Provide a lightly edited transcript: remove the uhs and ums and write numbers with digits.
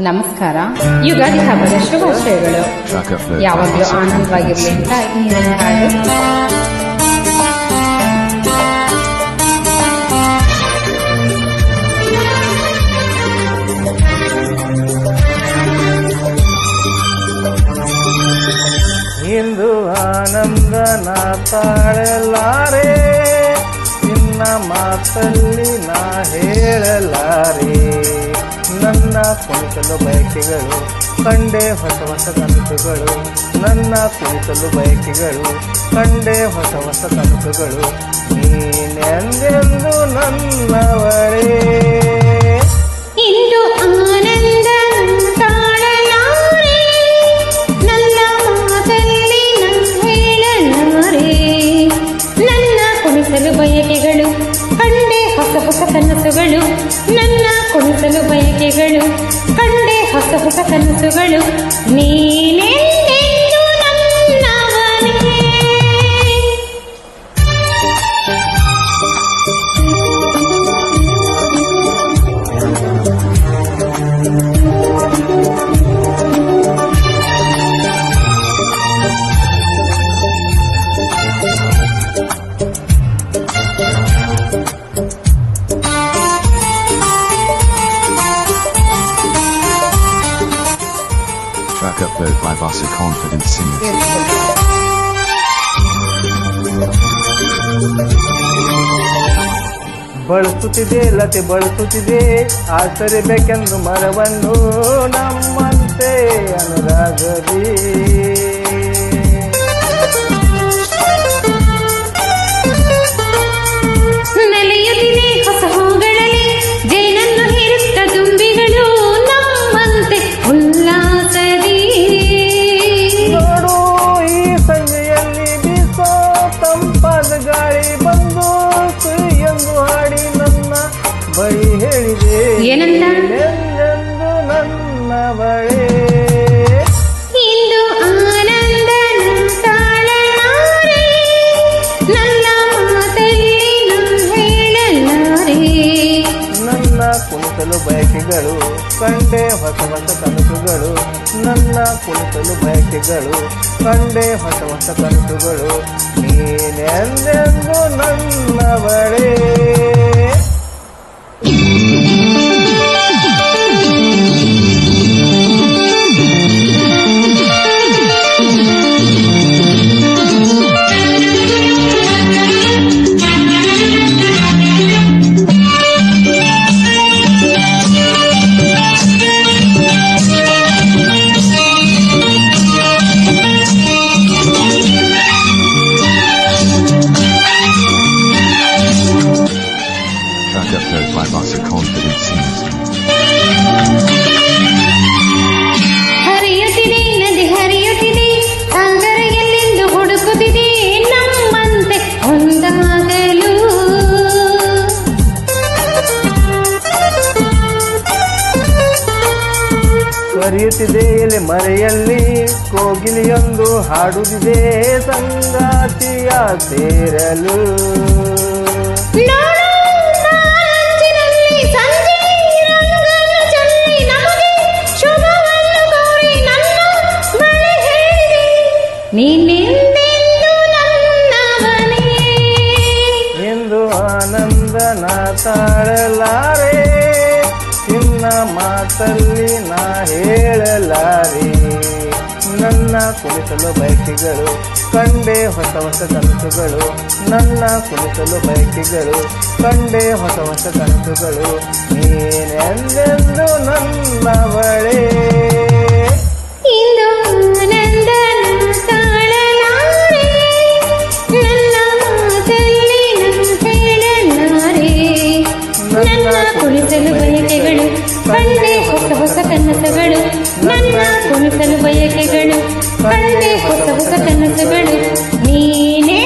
ನಮಸ್ಕಾರ. ಯುಗಾದಿ ಹಬ್ಬದ ಶುಭಾಶಯಗಳು. ಯಾವಾಗಲೂ ಆನಂದವಾಗಿರ್ಲಿ ಅಂತ ಈ ನನ್ನ ಹಾಡು. ಇಂದು ಆನಂದ ನಾ ತಾಳಲಾರೆ, ನಿನ್ನ ಮಾತಲ್ಲಿ ನಾ ಹೇಳಲಾರೆ. ನನ್ನ ಕುಣಿಸಲು ಬಯಕೆಗಳು ಕಂಡೆ ಹೊಸ ಹೊಸ ಕನಸುಗಳು, ನನ್ನ ಕುಣಿಸಲು ಬಯಕೆಗಳು ಕಂಡೆ ಹೊಸ ಹೊಸ ಕನಸುಗಳು. ನೀನೆಂದೆಂದು ನನ್ನವಳೇ. ಇಂದು ಆನಂದ ತಾಳಲಾರೆ, ನನ್ನ ಮಾತಲ್ಲಿ ನಾ ಹೇಳಲಾರೆ. ನನ್ನ ಕುಣಿಸಲು ಬಯಕೆಗಳು ಕಂಡೆ ಹೊಸ ಹೊಸ ಕನಸುಗಳು, ನನ್ನ ಕುಣಿಸಲು ಬಯಕೆಗಳು ಕಂಡೆ ಹೊಸ ಹೊಸ ಕನಸುಗಳು. ನೀನೆಂದೆಂದು ನನ್ನವನೇ. Track upload by Vasa Confident Singers. ಬಳಸುತ್ತಿದೆ ಲತೆ ಬಳಸುತ್ತಿದೆ, ಆಚರಿಸಬೇಕೆಂದು ಮರವನ್ನು ನಮ್ಮಂತೆ ಅನುರಾಗದಿ. ನಲಿಯುತ್ತಿದೆ ಹೊಸ ಹೂಗಳಲ್ಲಿ ಜೇನನ್ನು ಹೀರುತ್ತ ದುಂಬಿಗಳು ನಮ್ಮಂತೆ ಉಲ್ಲಾಸದಿ. ನೋಡು ಈ ಸಂಜೆಯಲ್ಲಿ ಬೀಸೋ ತಂಪಾದ ಗಾಳಿ ಬಂದು ಎಂದು ಹಾಡಿ ನನ್ನ ಬಳಿ ಹೇಳಿದೆ, ಏನಂತ? ಎಂದೆಂದು ನನ್ನ ಬಳಿ. ಇಂದು ಆನಂದ ತಾಳಲಾರೆ, ನನ್ನ ಮಾತಲ್ಲಿ ನಾ ಹೇಳಲಾರೆ. ನನ್ನ ಕುಣಿಸಲು ಬಯಕೆಗಳು ಕಂಡೆ ಹೊಸ ಹೊಸ ಕನಸುಗಳು, ನನ್ನ ಕುಣಿಸಲು ಬಯಕೆಗಳು ಕಂಡೆ ಹೊಸ ಹೊಸ ಕನಸುಗಳು. ನೀನೆಂದೆಂದು ನನ್ನ ಬಳಿ. Track upload by Vasa Confident Singers. ಹರಿಯುತ್ತಿದೆ ನದಿ ಹರಿಯುತ್ತಿದೆ, ಸಾಗರ ಎಲ್ಲೆಂದು ಹುಡುಕುತ್ತಿದೆ ನಮ್ಮಂತೆ ಒಂದಾಗಲು. ಕರೆಯುತ್ತಿದೆ ಎಲೆ ಮರೆಯಲ್ಲಿ ಕೋಗಿಲೆಯೊಂದು ಹಾಡುತ್ತಿದೆ ಸಂಗಾತಿಯ ಸೇರಲು. ನೋಡು ಕಾರಂಜಿನಲ್ಲಿ ಸಂಜೆ ರಂಗನ್ನು ಚೆಲ್ಲಿ ನಮಗೆ ಶುಭವನ್ನು ಕೋರಿ ನನ್ನ ಬಳಿ ಹೇಳಿದೆ, ನೀನೆಂದೆಂದು ನನ್ನವನೇ. ಎಂದು ಆನಂದ ನಾ ತಾಳಲಾರೆ, ನಿನ್ನ ಮಾತಲ್ಲಿ ನಾ ಹೇಳಲಾರೆ. ನನ್ನ ಕುಣಿಸಲು ಬಯಕೆಗಳು ಕಂಡೆ ಹೊಸ ಹೊಸ ಕನಸುಗಳು, ನನ್ನ ಕುಣಿಸಲು ಬಯಕೆಗಳು ಕಂಡೆ ಹೊಸ ಹೊಸ ಕನಸುಗಳು. ನೀನೆಂದೆಂದು ನನ್ನ ಬಳಿ. ಇಂದು ಆನಂದ ತಾಳಲಾರೆ, ನನ್ನ ಮಾತಲ್ಲಿ ನಾ ಹೇಳಲಾರೆ. ನನ್ನ ಕುಣಿಸಲು ಬಯಕೆಗಳು ಕಂಡೆ ಹೊಸ ಹೊಸ ಕನಸುಗಳು, ನನ್ನ ಕುಣಿಸಲು ಬಯಕೆಗಳು ಕಂಡೆ ಹೊಸ ಹೊಸ ಕನಸುಗಳು. ನೀನೇ